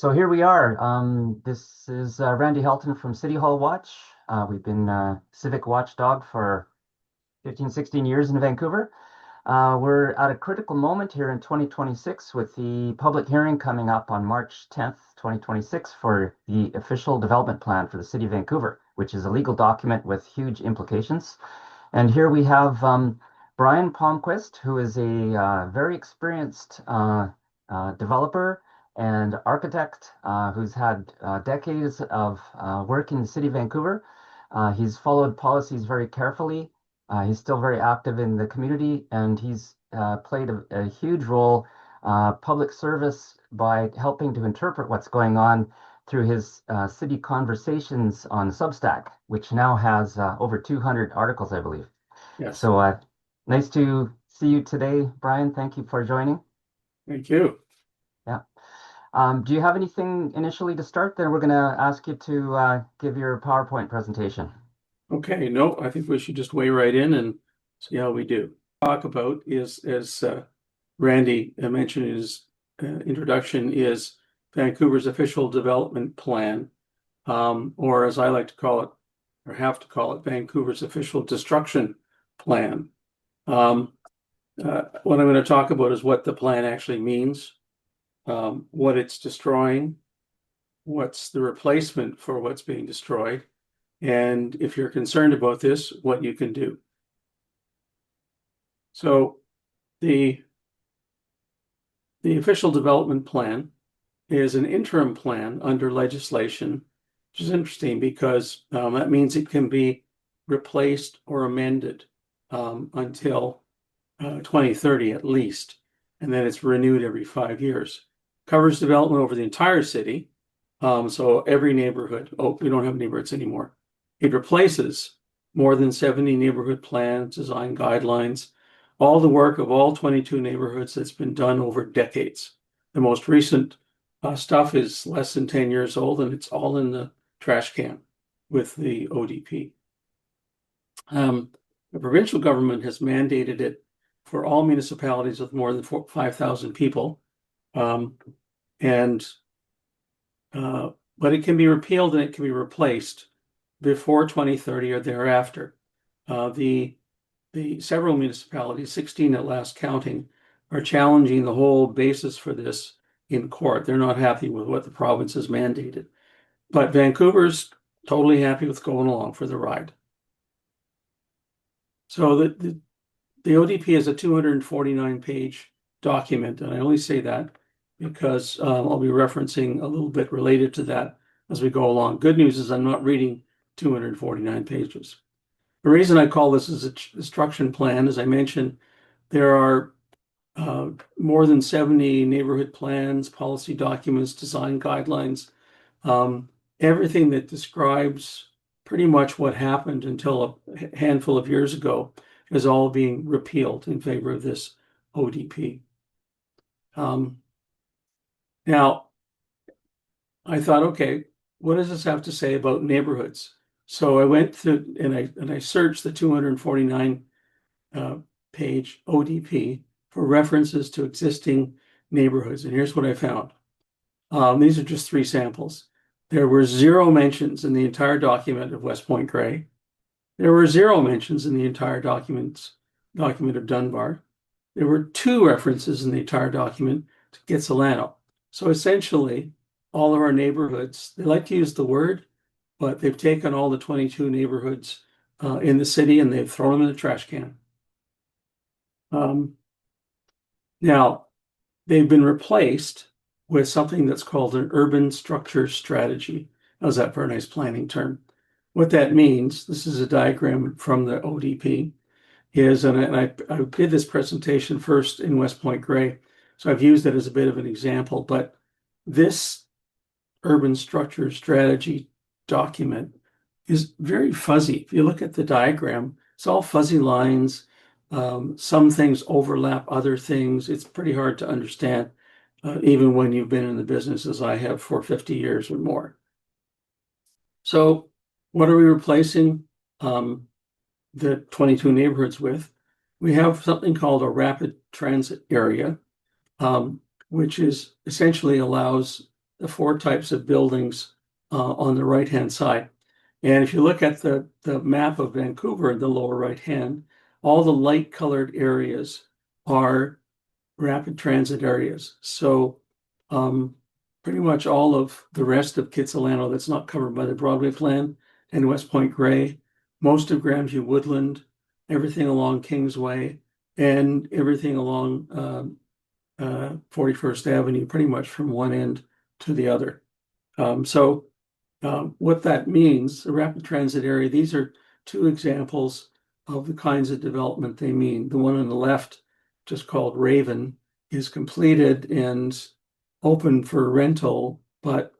So here we are. This is Randy Helton from City Hall Watch. We've been civic watchdog for 15, 16 years in Vancouver. We're at a critical moment here in 2026 with the public hearing coming up on March 10th, 2026 for the official development plan for the City of Vancouver, which is a legal document with huge implications. And here we have Brian Palmquist, who is a very experienced developer and architect who's had decades of work in the city of Vancouver. He's followed policies very carefully. He's still very active in the community, and he's played a huge role, public service, by helping to interpret what's going on through his city conversations on Substack, which now has over 200 articles, I believe. Yes, So nice to see you today, Brian. Thank you for joining. thank you. Yeah. Do you have anything initially to start? Then we're going to ask you to give your PowerPoint presentation. Okay, no, I think we should just weigh right in and see how we do. Talk about is, as Randy mentioned in his introduction, is Vancouver's official development plan, or as I like to call it, or have to call it, Vancouver's official destruction plan. What I'm going to talk about is what the plan actually means, what it's destroying, what's the replacement for what's being destroyed, and if you're concerned about this, what you can do. So the official development plan is an interim plan under legislation, which is interesting because that means it can be replaced or amended until 2030 at least, and then it's renewed every 5 years. Covers development over the entire city, so every neighborhood. Oh, we don't have neighborhoods anymore. It replaces more than 70 neighborhood plans, design guidelines, all the work of all 22 neighborhoods that's been done over decades. The most recent stuff is less than 10 years old, and it's all in the trash can with the ODP. The provincial government has mandated it for all municipalities with more than 5,000 people. But it can be repealed and it can be replaced before 2030 or thereafter. The several municipalities, 16 at last counting, are challenging the whole basis for this in court. They're not happy with what the province has mandated. But Vancouver's totally happy with going along for the ride. So the ODP is a 249-page document, and I only say that because I'll be referencing a little bit related to that as we go along. Good news is I'm not reading 249 pages. The reason I call this a destruction plan, as I mentioned, there are more than 70 neighborhood plans, policy documents, design guidelines, everything that describes pretty much what happened until a handful of years ago is all being repealed in favor of this ODP. Now, I thought, okay, what does this have to say about neighborhoods? So I went through and I searched the 249 page ODP for references to existing neighborhoods. And here's what I found. These are just 3 samples. There were 0 mentions in the entire document of West Point Grey. There were 0 mentions in the entire document of Dunbar. There were 2 references in the entire document to Kitsilano. So essentially, all of our neighborhoods, they like to use the word, but they've taken all the 22 neighborhoods in the city and they've thrown them in the trash can. Now, they've been replaced with something that's called an urban structure strategy. How's that for a nice planning term? What that means, this is a diagram from the ODP, is, and I did this presentation first in West Point Grey, so I've used it as a bit of an example, but this urban structure strategy document is very fuzzy. If you look at the diagram, it's all fuzzy lines. Some things overlap other things. It's pretty hard to understand, even when you've been in the business as I have for 50 years or more. So what are we replacing the 22 neighborhoods with? We have something called a rapid transit area, which is essentially allows the four types of buildings on the right-hand side. And if you look at the map of Vancouver in the lower right hand, all the light colored areas are rapid transit areas. So pretty much all of the rest of Kitsilano that's not covered by the Broadway plan and West Point Grey, most of Grandview Woodland, everything along Kingsway, and everything along 41st Avenue, pretty much from one end to the other. What that means, the rapid transit area, these are two examples of the kinds of development they mean. The one on the left, just called Raven, is completed and open for rental, but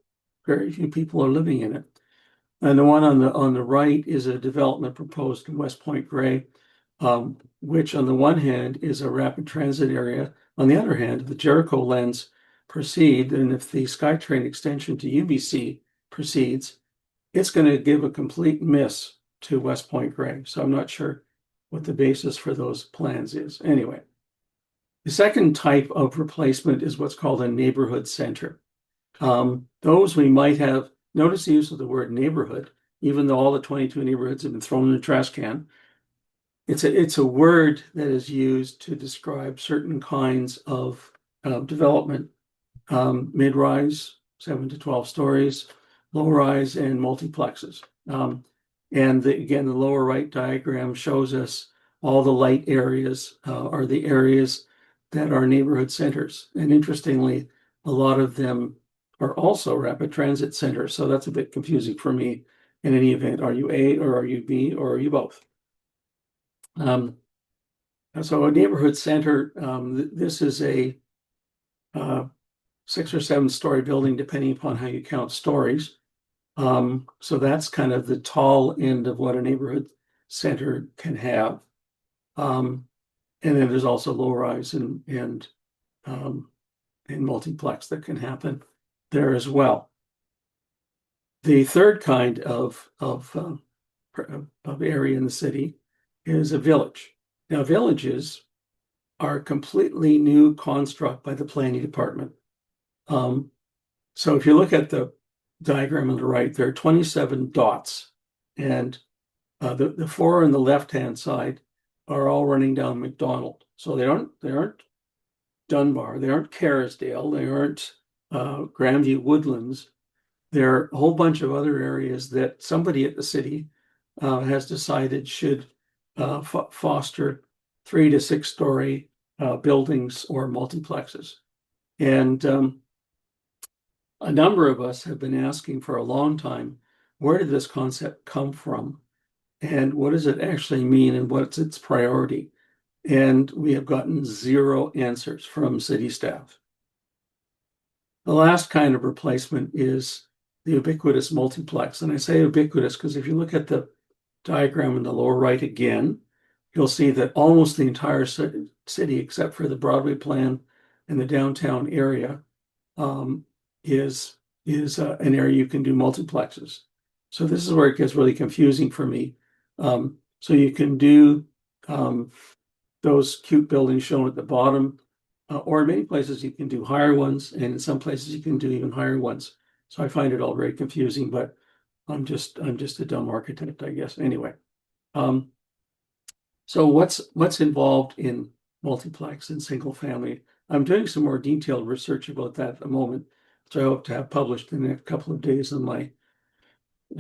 very few people are living in it. And the one on the right is a development proposed in West Point Grey, which on the one hand is a rapid transit area. On the other hand, if the Jericho lens proceed, and if the SkyTrain extension to UBC proceeds, it's going to give a complete miss to West Point Grey. So I'm not sure what the basis for those plans is. Anyway, the second type of replacement is what's called a neighborhood center. Those we might have, notice the use of the word neighborhood, even though all the 22 neighborhoods have been thrown in the trash can. It's a word that is used to describe certain kinds of development, mid-rise, 7 to 12 stories, low-rise, and multiplexes. Again, the lower right diagram shows us all the light areas are the areas that are neighborhood centers. And interestingly, a lot of them are also rapid transit centers. So that's a bit confusing for me. In any event, are you A or are you B or are you both? So a neighborhood center, this is a 6 or 7 story building, depending upon how you count stories. So that's kind of the tall end of what a neighborhood center can have. And then there's also low rise and multiplex that can happen there as well. The third kind of area in the city is a village. Now, villages are a completely new construct by the planning department. So if you look at the diagram on the right, there are 27 dots, and the 4 on the left-hand side are all running down McDonald. So they aren't Dunbar, they aren't Kerrisdale, they aren't Grandview Woodlands. There are a whole bunch of other areas that somebody at the city has decided should foster 3 to 6 story buildings or multiplexes. And a number of us have been asking for a long time, where did this concept come from? And what does it actually mean? And what's its priority? And we have gotten 0 answers from city staff. The last kind of replacement is the ubiquitous multiplex. And I say ubiquitous because if you look at the diagram in the lower right again, you'll see that almost the entire city, except for the Broadway plan and the downtown area, is an area you can do multiplexes. So this is where it gets really confusing for me. So you can do those cute buildings shown at the bottom, or in many places you can do higher ones, and in some places you can do even higher ones. So I find it all very confusing, but I'm just a dumb architect, I guess. Anyway, so what's involved in multiplex and single family? I'm doing some more detailed research about that at the moment, which I hope to have published in a couple of days on my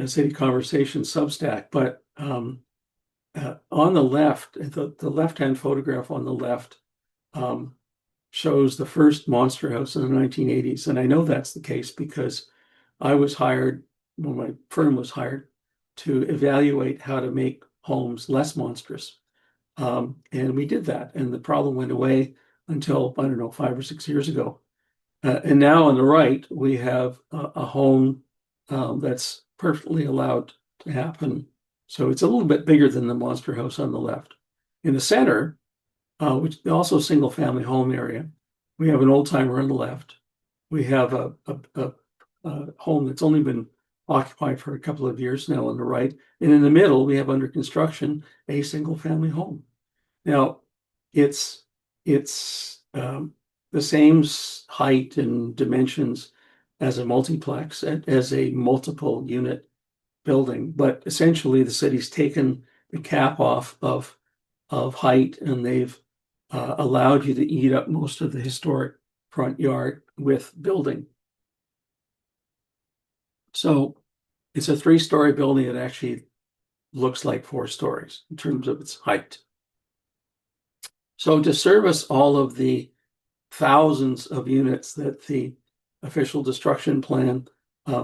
City Conversation Substack. But on the left, the left-hand photograph on the left shows the first monster house in the 1980s. And I know that's the case because I was hired, when my firm was hired, to evaluate how to make homes less monstrous. And we did that. And the problem went away until, I don't know, 5 or 6 years ago. And now on the right, we have a home that's perfectly allowed to happen. So it's a little bit bigger than the monster house on the left. In the center, which is also a single family home area, we have an old timer on the left. We have a home that's only been occupied for a couple of years now on the right. And in the middle, we have under construction a single family home. Now, it's the same height and dimensions as a multiplex, as a multiple unit building. But essentially, the city's taken the cap off of height, and they've allowed you to eat up most of the historic front yard with building. So it's a 3-story building that actually looks like 4 stories in terms of its height. So to service all of the thousands of units that the official destruction plan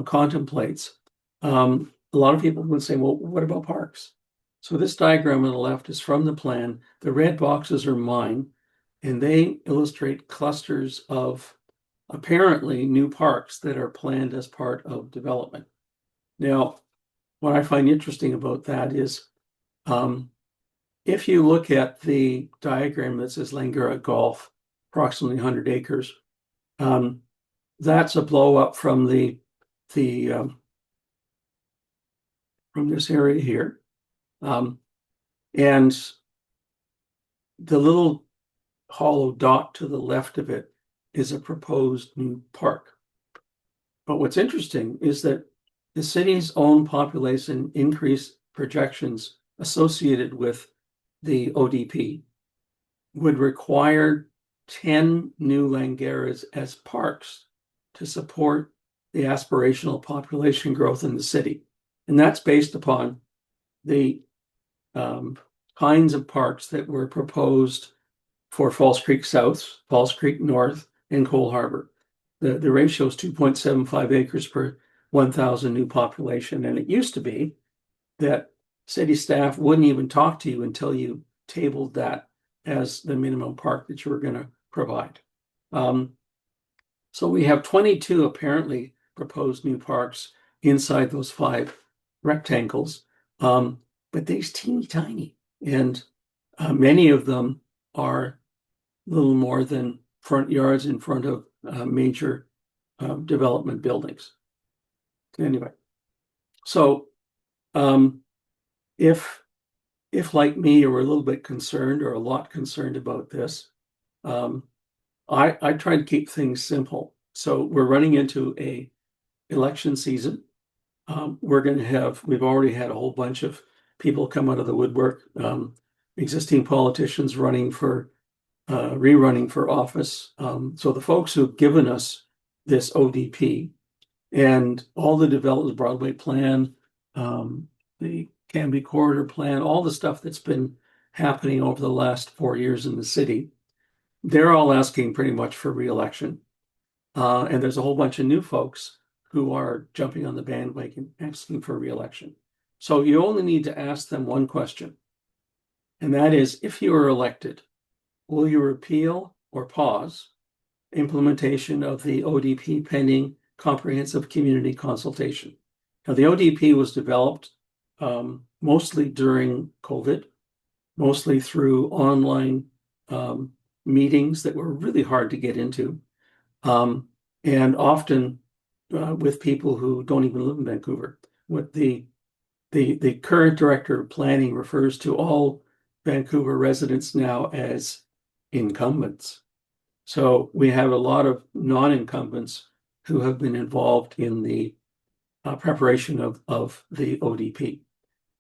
contemplates, a lot of people would say, well, what about parks? So this diagram on the left is from the plan. The red boxes are mine, and they illustrate clusters of apparently new parks that are planned as part of development. Now, what I find interesting about that is if you look at the diagram that says Langara Golf, approximately 100 acres, that's a blow up from from this area here. And the little hollow dot to the left of it is a proposed new park. But what's interesting is that the city's own population increase projections associated with the ODP would require 10 new Langaras as parks to support the aspirational population growth in the city. And that's based upon the kinds of parks that were proposed for Falls Creek South, Falls Creek North, and Cole Harbor. The ratio is 2.75 acres per 1,000 new population. And it used to be that city staff wouldn't even talk to you until you tabled that as the minimum park that you were going to provide. So we have 22 apparently proposed new parks inside those 5 rectangles, but they're teeny tiny, and many of them are little more than front yards in front of major development buildings. Anyway, so if like me, you were a little bit concerned or a lot concerned about this, I try to keep things simple. So we're running into a election season. We've already had a whole bunch of people come out of the woodwork, existing politicians rerunning for office. So the folks who've given us this ODP and all the development Broadway plan, the Canby Corridor plan, all the stuff that's been happening over the last 4 years in the city, they're all asking pretty much for re-election. And there's a whole bunch of new folks who are jumping on the bandwagon asking for re-election. So you only need to ask them one question, and that is, if you are elected, will you repeal or pause implementation of the ODP pending comprehensive community consultation? Now, the ODP was developed mostly during COVID, mostly through online meetings that were really hard to get into, and often with people who don't even live in Vancouver. What the current director of planning refers to all Vancouver residents now as incumbents. So we have a lot of non-incumbents who have been involved in the preparation of the ODP.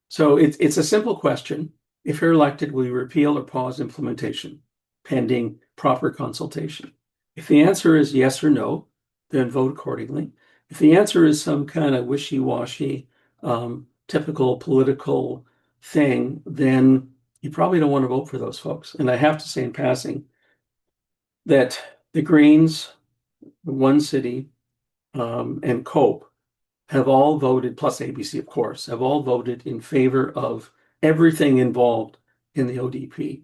So it's a simple question. If you're elected, will you repeal or pause implementation pending proper consultation? If the answer is yes or no, then vote accordingly. If the answer is some kind of wishy-washy, typical political thing, then you probably don't want to vote for those folks. And I have to say in passing that the Greens, One City, and COPE have all voted, plus ABC, of course, have all voted in favor of everything involved in the ODP,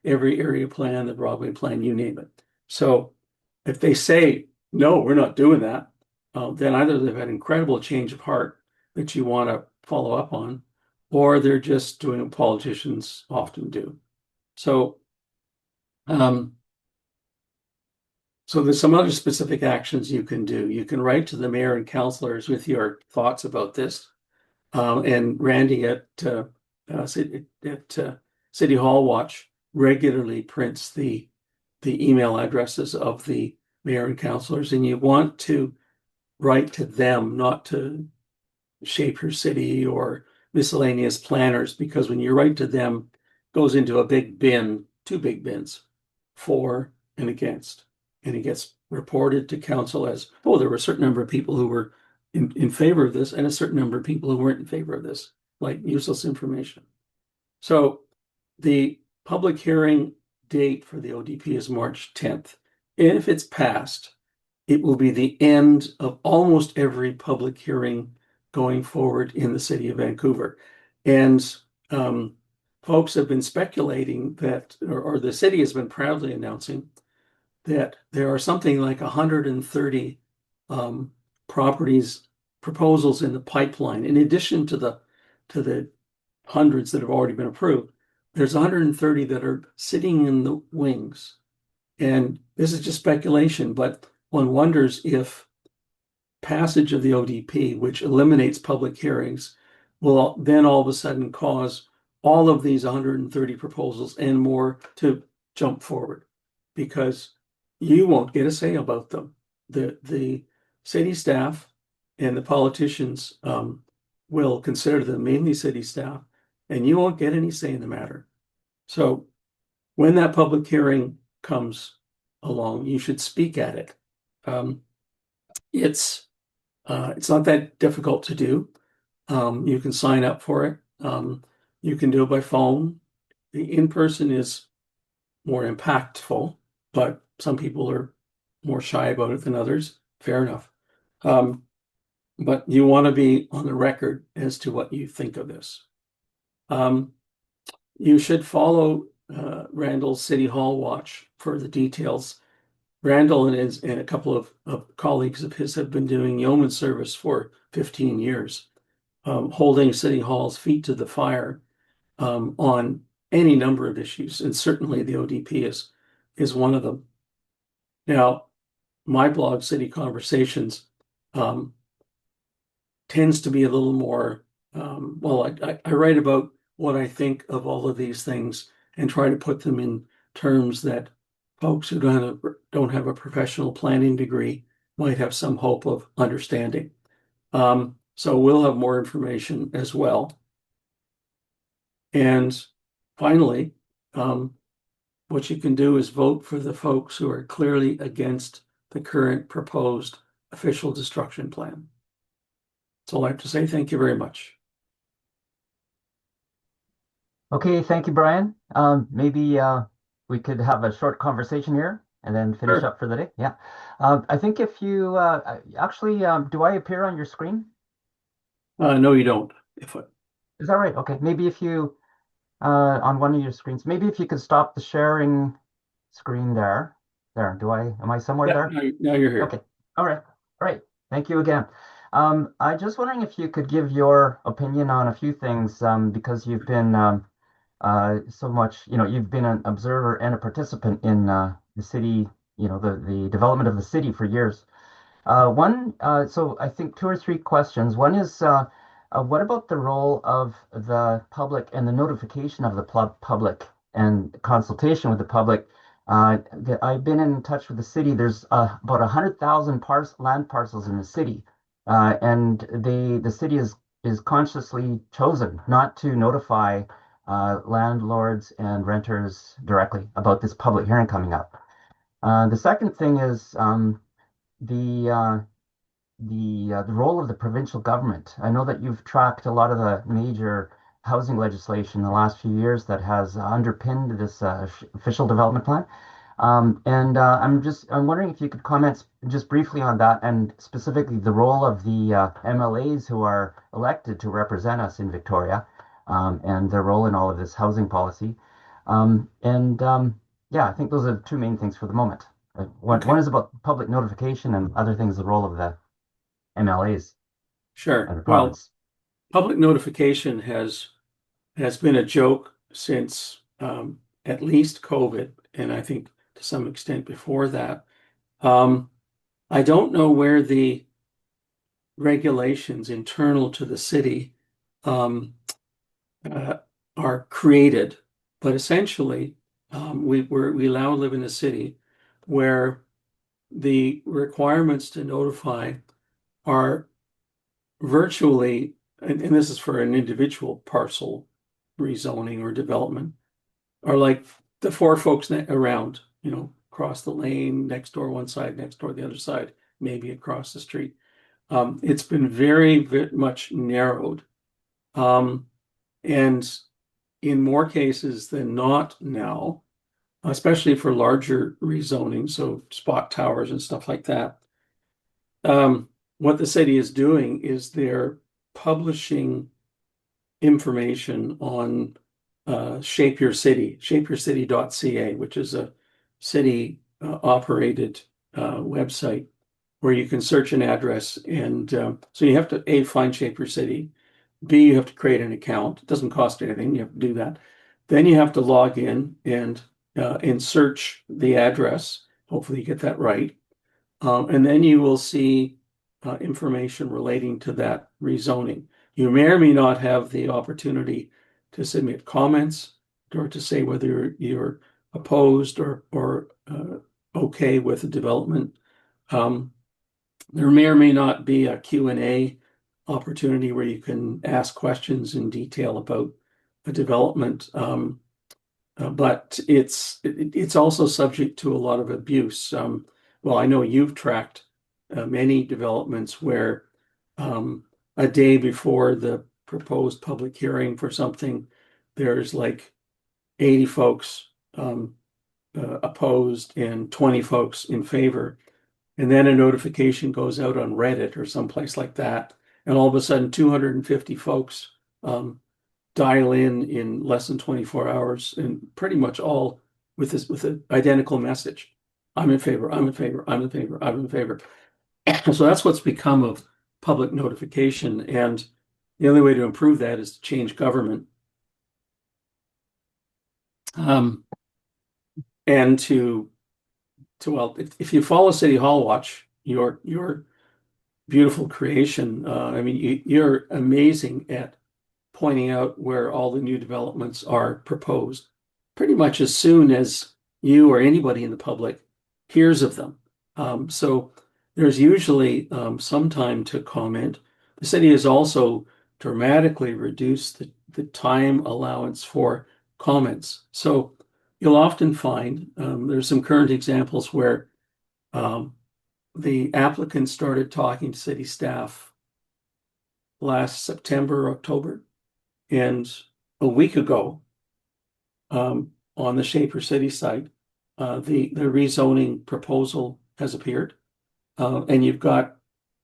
every area plan, the Broadway plan, you name it. So if they say, no, we're not doing that, then either they've had incredible change of heart that you want to follow up on, or they're just doing what politicians often do. So, so there's some other specific actions you can do. You can write to the mayor and councillors with your thoughts about this. And Randy at CityHallWatch regularly prints the email addresses of the mayor and councillors, and you want to write to them, not to Shape Your City or miscellaneous planners, because when you write to them, it goes into a big bin, two big bins, for and against. And it gets reported to council as, oh, there were a certain number of people who were in favor of this and a certain number of people who weren't in favor of this, like useless information. So the public hearing date for the ODP is March 10th. And if it's passed, it will be the end of almost every public hearing going forward in the city of Vancouver. And folks have been speculating that, or the city has been proudly announcing that there are something like 130 proposals in the pipeline, in addition to the hundreds that have already been approved. There's 130 that are sitting in the wings. And this is just speculation, but one wonders if passage of the ODP, which eliminates public hearings, will then all of a sudden cause all of these 130 proposals and more to jump forward, because you won't get a say about them. The city staff and the politicians will consider them mainly city staff, and you won't get any say in the matter. So when that public hearing comes along, you should speak at it. It's not that difficult to do. You can sign up for it. You can do it by phone. The in-person is more impactful, but some people are more shy about it than others. Fair enough. But you want to be on the record as to what you think of this. You should follow Randall's CityHallWatch for the details. Randall and a couple of colleagues of his have been doing yeoman service for 15 years, holding City Hall's feet to the fire on any number of issues, and certainly the ODP is one of them. Now, my blog, City Conversations, tends to be a little more, I write about what I think of all of these things and try to put them in terms that folks who don't have a professional planning degree might have some hope of understanding. So we'll have more information as well. And finally, what you can do is vote for the folks who are clearly against the current proposed official destruction plan. That's all I have to say. Thank you very much. Okay, thank you, Brian. Maybe we could have a short conversation here and then finish Sure. up for the day. Yeah. I think if you actually, do I appear on your screen? No, you don't. Is that right? Okay. Maybe if you, on one of your screens, maybe if you could stop the sharing screen there. There, am I somewhere Yeah, there? now you're here. Okay. All right. Great. Thank you again. I'm just wondering if you could give your opinion on a few things, because you've been so much, you've been an observer and a participant in the city, the development of the city for years. So I think two or three questions. One is, what about the role of the public and the notification of the public and consultation with the public? I've been in touch with the city. There's about 100,000 land parcels in the city, and the city is consciously chosen not to notify landlords and renters directly about this public hearing coming up. The second thing is the uh, the role of the provincial government. I know that you've tracked a lot of the major housing legislation in the last few years that has underpinned this official development plan. And I'm wondering if you could comment just briefly on that, and specifically the role of the MLAs who are elected to represent us in Victoria, and their role in all of this housing policy. Yeah, I think those are the two main things for the moment. One, Okay. one is about public notification, and other things the role of the MLAs and Sure. the Well, province. public notification has been a joke since at least COVID, and I think to some extent before that. I don't know where the regulations internal to the city um, uh, are created, but essentially, we now live in a city where the requirements to notify are virtually, and this is for an individual parcel rezoning or development, are like the four folks around, across the lane, next door one side, next door the other side, maybe across the street. It's been very, very much narrowed. And in more cases than not now, especially for larger rezoning, so spot towers and stuff like that. What the city is doing is they're publishing information on Shape Your City, shapeyourcity.ca, which is a city operated website where you can search an address. And so you have to, A, find Shape Your City. B, you have to create an account. It doesn't cost anything. You have to do that. Then you have to log in and search the address. Hopefully you get that right. And then you will see information relating to that rezoning. You may or may not have the opportunity to submit comments or to say whether you're opposed or okay with the development. There may or may not be a Q&A opportunity where you can ask questions in detail about the development. But it's also subject to a lot of abuse. Well, I know you've tracked many developments where a day before the proposed public hearing for something, there's like 80 folks opposed and 20 folks in favor. And then a notification goes out on Reddit or someplace like that. And all of a sudden, 250 folks dial in less than 24 hours, and pretty much all with an identical message. I'm in favor, I'm in favor, I'm in favor, I'm in favor. So that's what's become of public notification. And the only way to improve that is to change government. And well, if you follow CityHallWatch, your beautiful creation, I mean, you're amazing at pointing out where all the new developments are proposed pretty much as soon as you or anybody in the public hears of them. So there's usually some time to comment. The city has also dramatically reduced the time allowance for comments. So you'll often find there's some current examples where the applicant started talking to city staff last September, October, and a week ago on the Shape Your City site, the rezoning proposal has appeared, and you've got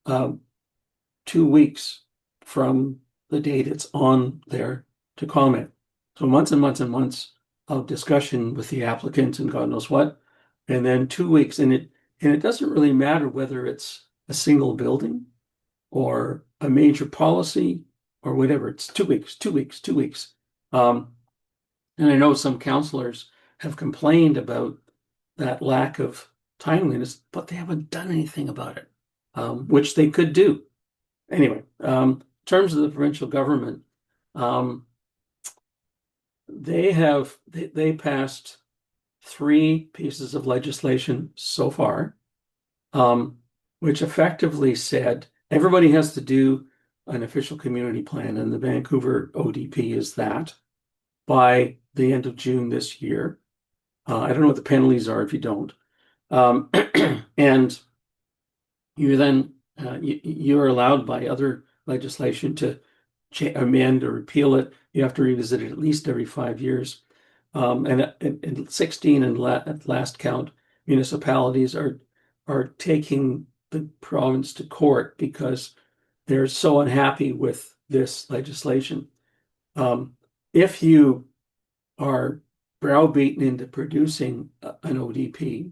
2 weeks from the date it's on there to comment. So months and months and months of discussion with the applicant and God knows what, and then 2 weeks, and it doesn't really matter whether it's a single building or a major policy or whatever. It's 2 weeks, 2 weeks, 2 weeks. And I know some councillors have complained about that lack of timeliness, but they haven't done anything about it, which they could do. Anyway, in terms of the provincial government, they passed 3 pieces of legislation so far, which effectively said everybody has to do an official community plan, and the Vancouver ODP is that by the end of June this year. I don't know what the penalties are if you don't. And you then you're allowed by other legislation to amend or repeal it. You have to revisit it at least every 5 years. And 16 and at last count, municipalities are taking the province to court because they're so unhappy with this legislation. If you are browbeaten into producing an ODP,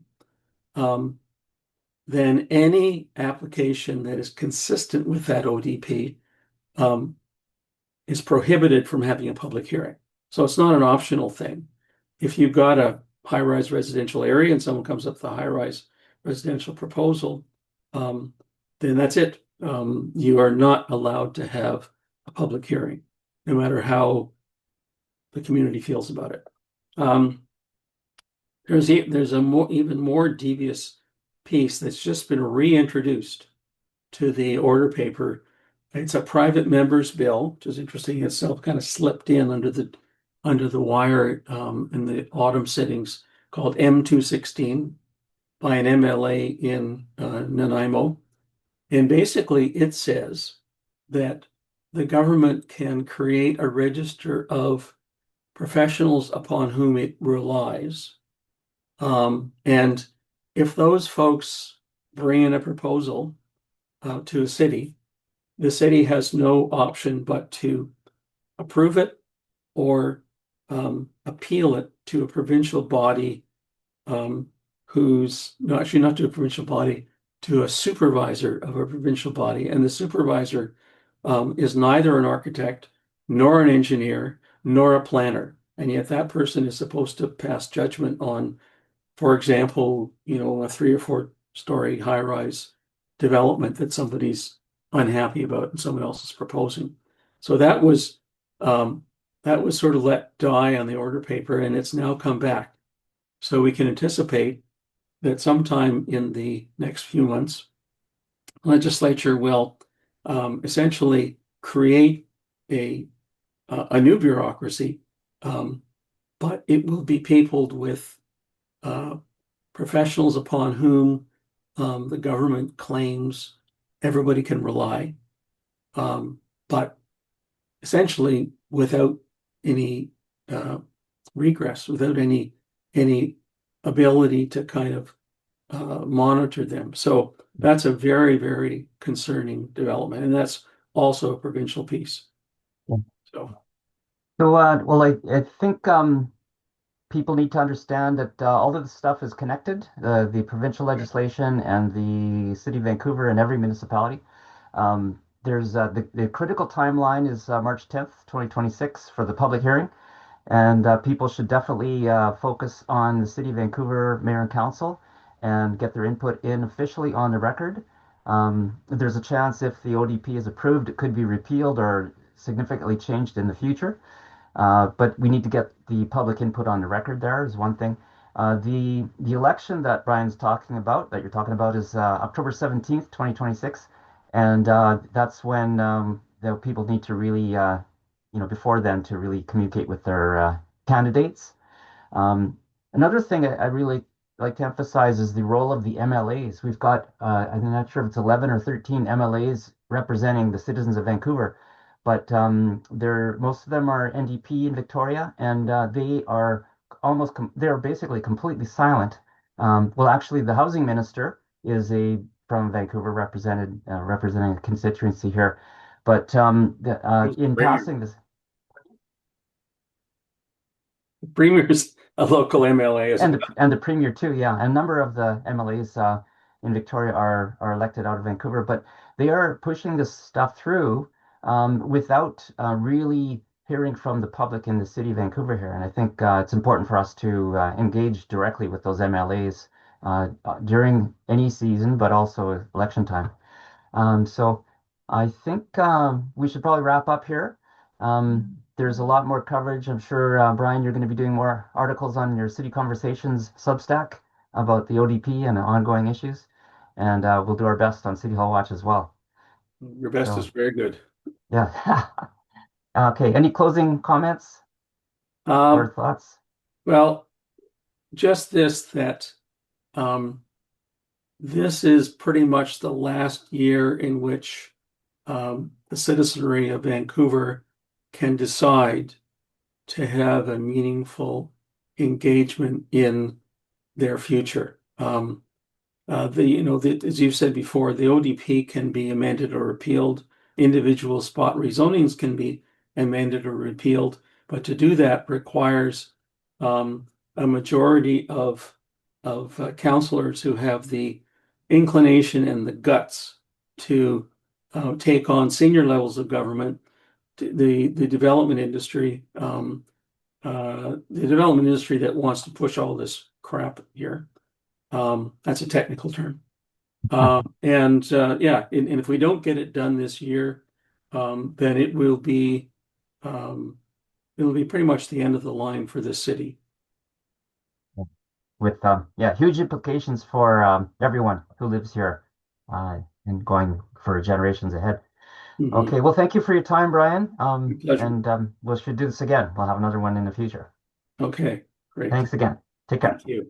then any application that is consistent with that ODP is prohibited from having a public hearing. So it's not an optional thing. If you've got a high-rise residential area and someone comes up with a high-rise residential proposal, then that's it. You are not allowed to have a public hearing, no matter how the community feels about it. There's a even more devious piece that's just been reintroduced to the order paper. It's a private member's bill, which is interesting. Itself kind of slipped in under the wire in the autumn sittings, called M216 by an MLA in Nanaimo. And basically, it says that the government can create a register of professionals upon whom it relies. And if those folks bring in a proposal to a city, the city has no option but to approve it or appeal it to a provincial body, who's no, actually not to a provincial body, to a supervisor of a provincial body. And the supervisor is neither an architect, nor an engineer, nor a planner. And yet that person is supposed to pass judgment on, for example, a 3 or 4 story high-rise development that somebody's unhappy about and someone else is proposing. So that was sort of let die on the order paper, and it's now come back. So we can anticipate that sometime in the next few months, legislature will essentially create a new bureaucracy, but it will be peopled with professionals upon whom the government claims everybody can rely, but essentially without any regress, without any ability to kind of monitor them. So that's a very, very concerning development, and that's also a provincial piece. Yeah. So Well, I think people need to understand that all of this stuff is connected, the provincial legislation and the city of Vancouver and every municipality. There's the critical timeline is March 10th, 2026 for the public hearing. And people should definitely focus on the City of Vancouver Mayor and Council and get their input in officially on the record. There's a chance if the ODP is approved, it could be repealed or significantly changed in the future. But we need to get the public input on the record there is one thing. The election that Brian's talking about, that you're talking about, is October 17th, 2026. And that's when the people need to really before then to really communicate with their candidates. Um, Another thing I really like to emphasize is the role of the MLAs. We've got, I'm not sure if it's 11 or 13 MLAs representing the citizens of Vancouver, but most of them are NDP in Victoria, and they are they're basically completely silent. Well, actually, the housing minister is from Vancouver, representing a constituency here. But in passing this, the premier's a local MLA as and well. the premier too, yeah. A number of the MLAs in Victoria are elected out of Vancouver, but they are pushing this stuff through without really hearing from the public in the city of Vancouver here. And I think it's important for us to engage directly with those MLAs during any season, but also election time. So I think we should probably wrap up here. There's a lot more coverage. I'm sure, Brian, you're going to be doing more articles on your City Conversations Substack about the ODP and ongoing issues. And we'll do our best on City Hall Watch as well. Your best is So, very good. yeah. Okay. Any closing comments or Um, thoughts? well, just this, that this is pretty much the last year in which the citizenry of Vancouver can decide to have a meaningful engagement in their future. As you've said before, the ODP can be amended or repealed. Individual spot rezonings can be amended or repealed, but to do that requires a majority of councillors who have the inclination and the guts to take on senior levels of government, the development industry, that wants to push all this crap here. That's a technical term. And if we don't get it done this year, then it'll be pretty much the end of the line for this city. With huge implications for everyone who lives here. and going for generations ahead. Mhm. Okay, well, thank you for your time, Brian. My pleasure. And we should do this again. We'll have another one in the future. Okay, great. Thanks again. Take care. Thank you.